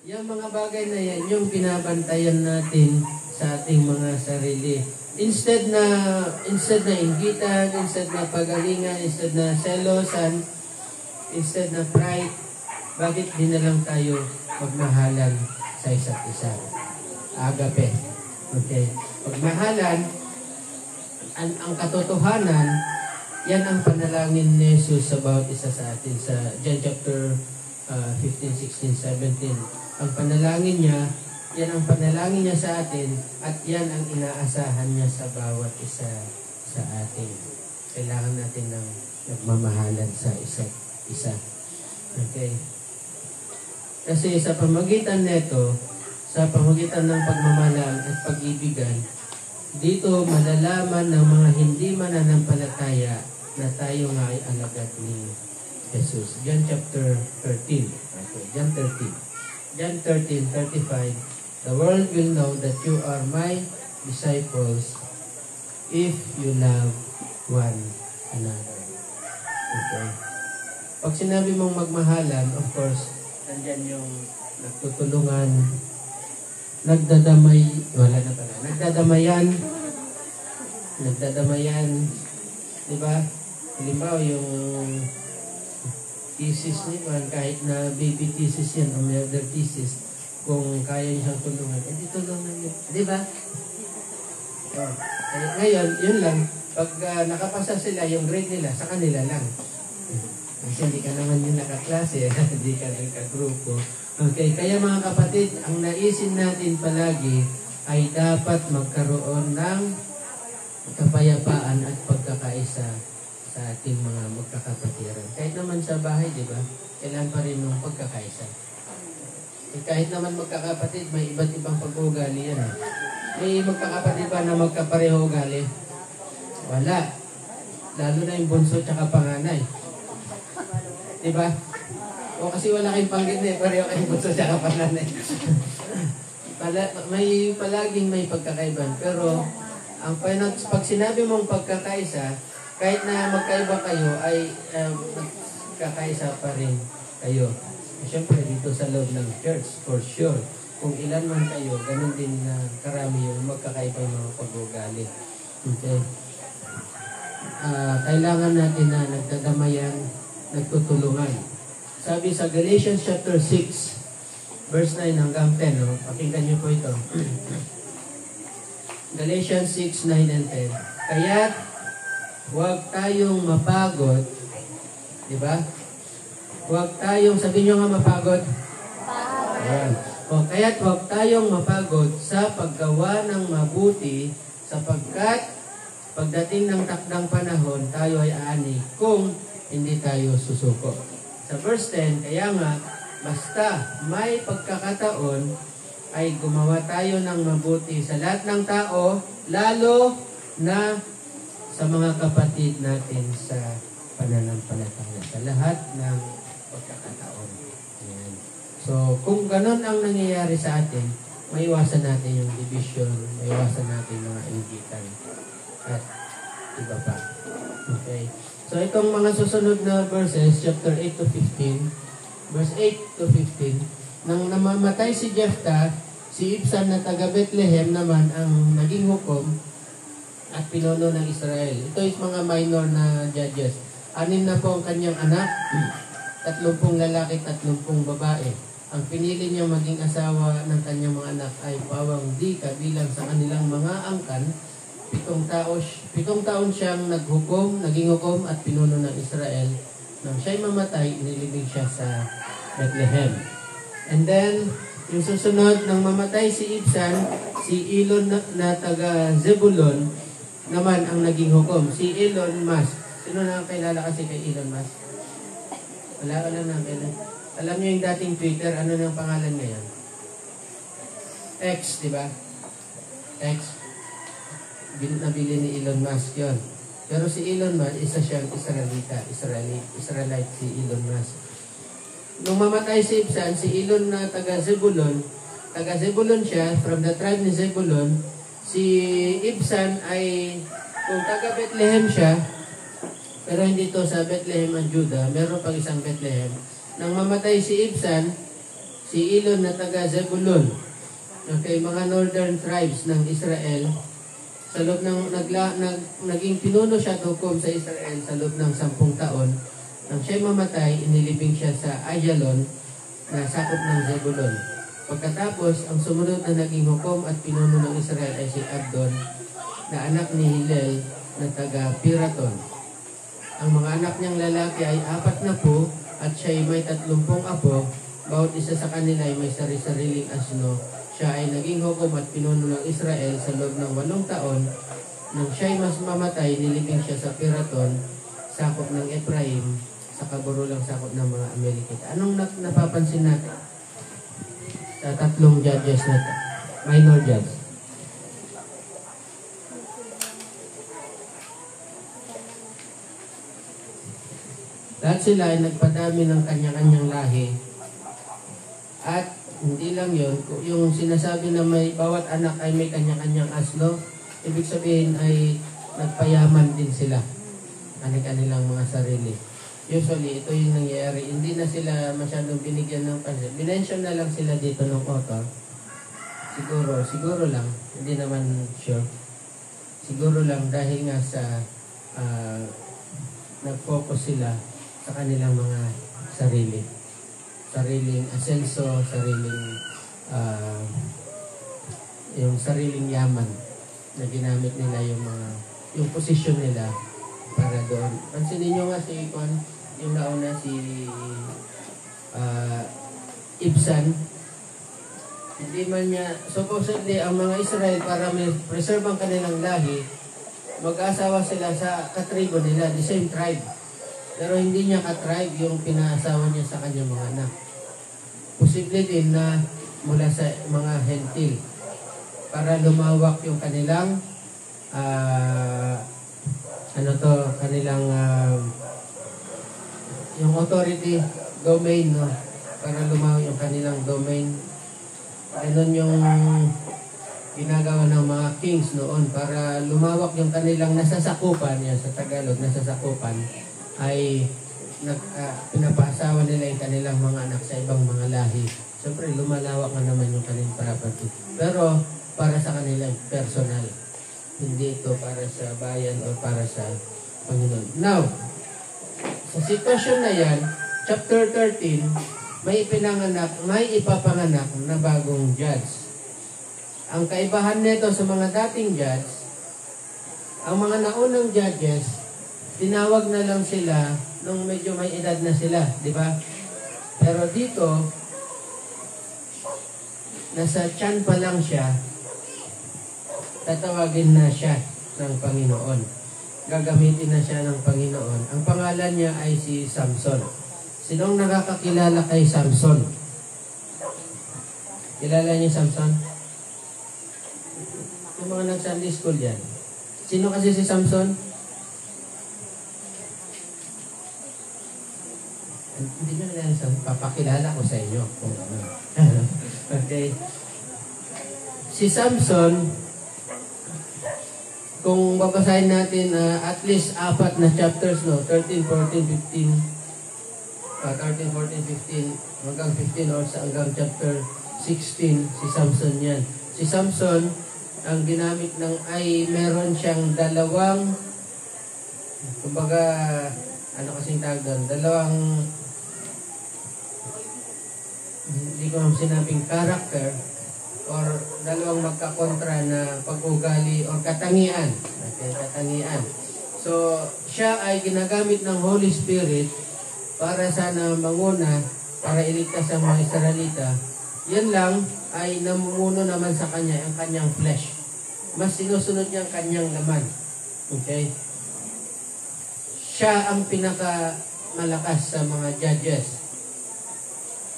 Yung mga bagay na yan, yung binabantayan natin sa ating mga sarili. Instead na inggitan, instead na pagalingan, instead na selosan, instead na pride, bakit di na lang tayo magmahalan sa isa't isa? Agape. Okay. Pagmahalan, ang katotohanan, yan ang panalangin ni Jesus sa bawat isa sa atin sa John chapter 15, 16, 17. Ang panalangin niya, yan ang panalangin niya sa atin at yan ang inaasahan niya sa bawat isa sa atin. Kailangan natin ng nagmamahalan sa isa't isa. Okay. Kasi sa pamagitan nito, sa pamagitan ng pagmamahal at pag-ibigan, dito malalaman ng mga hindi mananampalataya na tayo nga ay alagad ni Jesus. John chapter 13. Okay, John 13. John 13:35. The world will know that you are my disciples if you love one another. Okay. Pag sinabi mong magmahalan, of course, nandyan yung nagtutulungan, nagdadamay, wala na pala, nagdadamayan, di ba? Halimbawa yung thesis niya, kahit na baby thesis yan, o murder thesis, kung kaya niya siyang tulungan, edi tulungan niya, di ba? Oh. Ngayon, yun lang, pag nakapasa sila, yung grade nila, sa kanila lang. Kasi hindi ka naman yung nakaklase, hindi ka nagkagrupo. Okay, kaya mga kapatid, ang naisin natin palagi ay dapat magkaroon ng kapayapaan at pagkakaisa sa ating mga magkakapatiran. Kahit naman sa bahay, di ba? Kailangan pa rin ng pagkakaisa. Kahit naman magkakapatid, may iba't ibang pag-uugali yan. May magkakapatid ba na magkapareho ugali? Wala. Lalo na yung bunso at panganay. Di ba? O kasi wala kayong panggit pareho kayong bunso at panganay. Palaging may pagkakaiban. Pero, pag sinabi mong pagkakaisa, kahit na magkaiba kayo, ay magkakaisa pa rin kayo. Siyempre, dito sa loob ng church, for sure. Kung ilan man kayo, ganun din na karami yung magkakaiba yung mga pag-ugali. Okay. Kailangan natin na nagdadamayan, nagtutulungan. Sabi sa Galatians chapter 6, verse 9 hanggang 10, no? Pakinggan niyo po ito. Galatians 6, 9 and 10. Kaya't huwag tayong mapagod, di ba? Huwag tayong, sabihin nyo nga mapagod. Ayan. O kaya't huwag tayong mapagod sa paggawa ng mabuti sapagkat pagdating ng takdang panahon, tayo ay aani kung hindi tayo susuko. Sa verse 10, kaya nga, basta may pagkakataon, ay gumawa tayo ng mabuti sa lahat ng tao, lalo na sa mga kapatid natin sa pananampalataya. Sa lahat ng pagkakataon. Ayan. So, kung ganun ang nangyayari sa atin, maiwasan natin yung division, maiwasan natin mga inggitan at iba pa. Okay. So, itong mga susunod na verses, chapter 8 to 15, verse 8 to 15, nang namamatay si Jephthah, si Ibsan na taga Bethlehem naman ang naging hukom at pinuno ng Israel. Ito is mga minor na judges. 6 na po ang kanyang anak, 30 lalaki, 30 babae. Ang pinili niyang maging asawa ng kanyang mga anak ay pawang di kabilang sa kanilang mga angkan. 7 taon siyang naging hukom at pinuno ng Israel. Nang siya'y mamatay, inilibing siya sa Bethlehem. And then, yung susunod, nang mamatay si Ibsan, si Elon na taga Zebulon naman ang naging hukom. Si Elon Musk. Sino na kilala kasi kay Elon Musk? Wala na kailan. Alam niyo yung dating Twitter, ano nang pangalan ngayon? X, di ba? X. Nabili ni Elon Musk yun. Pero si Elon Musk, isa siyang Israelite si Elon Musk. Nung mamatay si Ibsan, si Elon na taga Zebulon siya, from the tribe ni Zebulon. Si Ibsan ay, kung taga Bethlehem siya, pero hindi to sa Bethlehem ang Judah, meron pang isang Bethlehem. Nang mamatay si Ibsan, si Elon na taga Zebulun, okay, mga northern tribes ng Israel, sa loob ng naging pinuno siya at hukom sa Israel sa loob ng 10 taon. Nang siya'y mamatay, inilibing siya sa Ajalon na sakop ng Zebulun. Pagkatapos, ang sumunod na naging hukom at pinuno ng Israel ay si Abdon, na anak ni Hillel na taga Piraton. Ang mga anak niyang lalaki ay 40 at siya'y may 30 apo, bawat isa sa kanila ay may sari-sariling asno. Siya ay naging hukom at pinuno ng Israel sa loob ng 8 taon. Nang siya'y mas mamatay, nilibing siya sa Piraton, sakop ng Ephraim, sa kaburulang sakop ng mga Amalekita. Anong napapansin natin sa 3 judges na ito? Minor judge. Lahat sila ay nagpadami ng kanya-kanyang lahi. At hindi lang yun, yung sinasabi na may bawat anak ay may kanya-kanyang asno, ibig sabihin ay nagpayaman din sila. Kanilang mga sarili. Usually, ito yung nangyayari. Hindi na sila masyadong binigyan ng pansin. Binention na lang sila dito ng author. Siguro lang. Hindi naman sure. Siguro lang dahil nga sa nag-focus sila sa kanilang mga sarili. Sariling asenso, yung sariling yaman na ginamit nila yung posisyon nila para doon. Pansinin nyo nga si yung nauna si Ibsan, hindi man niya, supposedly ang mga Israel para preserve ang kanilang lahi, mag-asawa sila sa katribo nila, the same tribe. Pero hindi niya ka-tribe yung pinaasawa niya sa kanyang mga anak. Posible din na mula sa mga hentil para lumawak yung kanilang kanilang yung authority domain, no? Para lumawak yung kanilang domain. Ganun yung ginagawa ng mga kings noon para lumawak yung kanilang nasasakupan, yan sa Tagalog, nasasakupan, ay pinapaasawa nila yung kanilang mga anak sa ibang mga lahi. Siyempre, lumalawak na naman yung kanilang property. Pero, para sa kanilang personal. Hindi ito para sa bayan o para sa Panginoon. Now, sa sitwasyon na yan, chapter 13, may ipapanganak na bagong judge. Ang kaibahan nito sa mga dating judge, ang mga naunang judges, tinawag na lang sila nung medyo may edad na sila, di ba? Pero dito, nasa tiyan pa lang siya, tatawagin na siya ng Panginoon. Gagamitin na siya ng Panginoon. Ang pangalan niya ay si Samson. Sinong nakakakilala kay Samson? Kilala niyo Samson? Yung mga nag-Sunday school yan. Sino kasi si Samson? Hindi nyo na lang papakilala ko sa inyo. Okay. Si Samson, kung babasahin natin at least 4 na chapters, no? 13, 14, 15, 13, 14, 15, hanggang 15 or hanggang chapter 16, si Samson yan. Si Samson, ang ginamit ay meron siyang dalawang, kumbaga, ano kasing tawag doon, dalawang, hindi ko sinabing character, or dalawang magkakontra na pag-ugali or katangian. Okay, katangian. So, siya ay ginagamit ng Holy Spirit para sana manguna, para iligtas sa mga Israelita. Yan lang ay namumuno naman sa kanya ang kanyang flesh. Mas sinusunod niya ang kanyang laman. Okay? Siya ang pinakamalakas sa mga judges.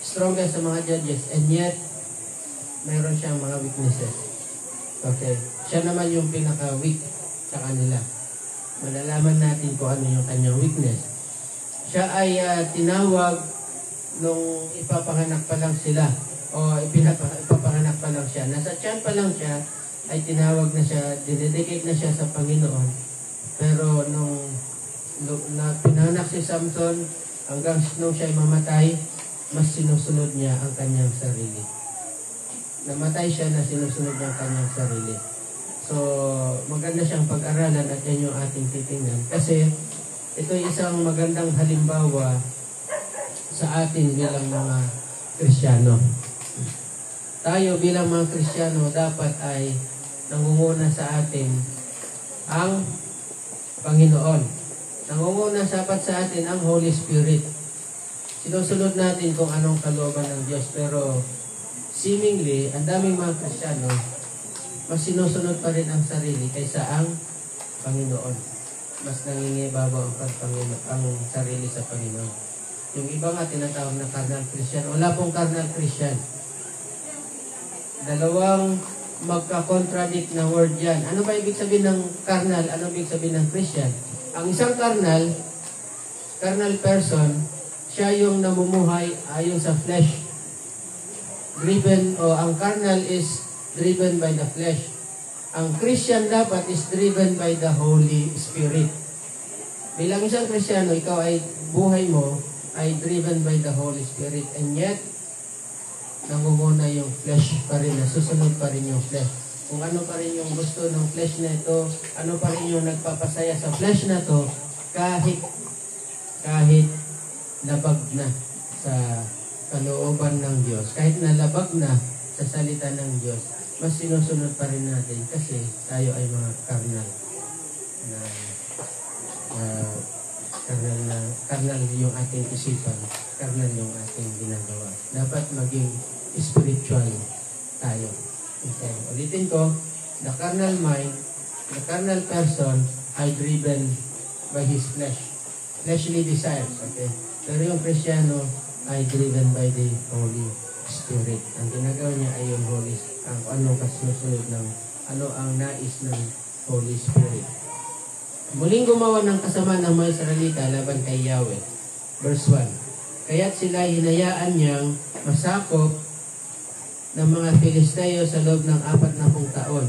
Strongest sa mga judges. And yet, mayroon siyang mga weaknesses. Okay? Siya naman yung pinaka-weak sa kanila. Malalaman natin kung ano yung kanyang weakness. Siya ay tinawag nung ipapanganak pa lang sila o ipapanganak pa lang siya. Nasa tiyan pa lang siya ay tinawag na siya, dinedicate na siya sa Panginoon. Pero nung pinanganak si Samson hanggang nung siya ay mamatay, mas sinusunod niya ang kanyang sarili. Namatay siya na sinusunod niya ang kanyang sarili. So, maganda siyang pag-aralan at yan yung ating titingnan. Kasi, ito ay isang magandang halimbawa sa atin bilang mga Kristiyano. Tayo bilang mga Kristiyano dapat ay nangunguna sa atin ang Panginoon. Nangunguna sapat sa atin ang Holy Spirit. Sinusunod natin kung anong kalooban ng Diyos. Pero seemingly, ang daming mga Kristiyano, mas sinusunod pa rin ang sarili kaysa ang Panginoon. Mas nangingibabaw ang sarili sa Panginoon. Yung iba nga tinatawag na carnal Christian. Wala pong carnal Christian. Dalawang magka-contradict na word yan. Ano ba ibig sabihin ng carnal? Ano ibig sabihin ng Christian? Ang isang carnal person, siya yung namumuhay ayon sa flesh. Driven, o ang carnal is driven by the flesh. Ang Christian dapat is driven by the Holy Spirit. Bilang isang Kristiyano, ikaw ay buhay mo ay driven by the Holy Spirit, and yet nangunguna yung flesh pa rin, nasusunod pa rin yung flesh. Kung ano pa rin yung gusto ng flesh na ito, ano pa rin yung nagpapasaya sa flesh na to, kahit labag na sa kalooban ng Diyos, kahit nalabag na sa salita ng Diyos, mas sinusunod pa rin natin kasi tayo ay mga carnal carnal yung ating isipan, carnal yung ating ginagawa. Dapat maging spiritual tayo. Okay. Ulitin ko, the carnal mind, the carnal person are driven by his flesh. Fleshly desires. Okay. Pero yung Kristiyano ay driven by the Holy Spirit. Ang ginagawa niya ay yung Holy Spirit. Ang ano kasunod ng ano ang nais ng Holy Spirit. Muling gumawa ng kasama ng mga Israelita laban kay Yahweh. Verse 1. Kaya't sila hinayaan niyang masakop ng mga Filisteo sa loob ng 40 taon.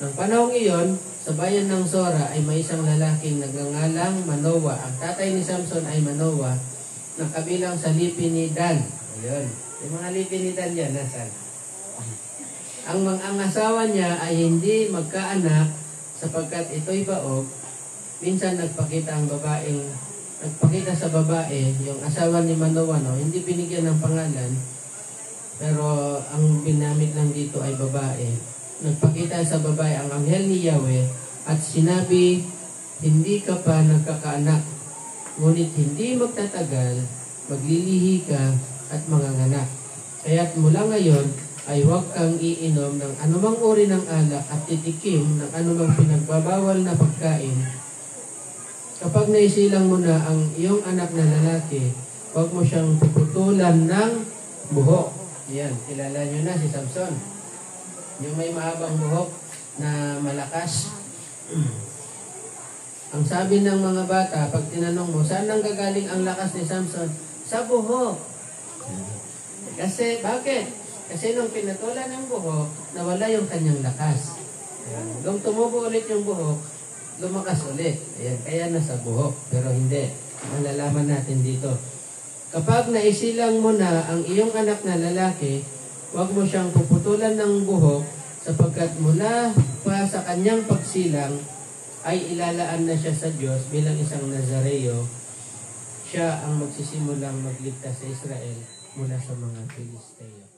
Nang panahong iyon, sa bayan ng Sora ay may isang lalaking nagngangalang Manoah. Ang tatay ni Samson ay Manoah, na kabilang sa lipi ni Dan. Ayun. Yung mga lipi ni Dan yan, nasan? Ang asawa niya ay hindi magkaanak sapagkat ito'y baog. Minsan nagpakita sa babae, yung asawa ni Manoah, no, hindi binigyan ng pangalan, pero ang binamit lang dito ay babae. Nagpakita sa babae ang anghel ni Yahweh at sinabi, hindi ka pa nagkakaanak, ngunit hindi magtatagal, maglilihi ka at manganganak. Kaya't mula ngayon, ay huwag kang iinom ng anumang uri ng alak at titikim ng anumang pinagbabawal na pagkain. Kapag naisilang mo na ang iyong anak na lalaki, huwag mo siyang puputulan ng buhok. Yan, kilala nyo na si Samson. Yung may mahabang buhok na malakas. Ang sabi ng mga bata, pag tinanong mo, saan nang gagaling ang lakas ni Samson? Sa buhok. Kasi, bakit? Kasi nung pinatulan ng buhok, nawala yung kanyang lakas. Ayan. Nung tumubo ulit yung buhok, lumakas ulit. Ayan. Kaya nasa buhok. Pero hindi. Malalaman natin dito. Kapag naisilang mo na ang iyong anak na lalaki, huwag mo siyang puputulan ng buhok sapagkat mula pa sa kanyang pagsilang ay ilalaan na siya sa Diyos bilang isang Nazareo. Siya ang magsisimulang magligtas sa Israel mula sa mga Filisteo.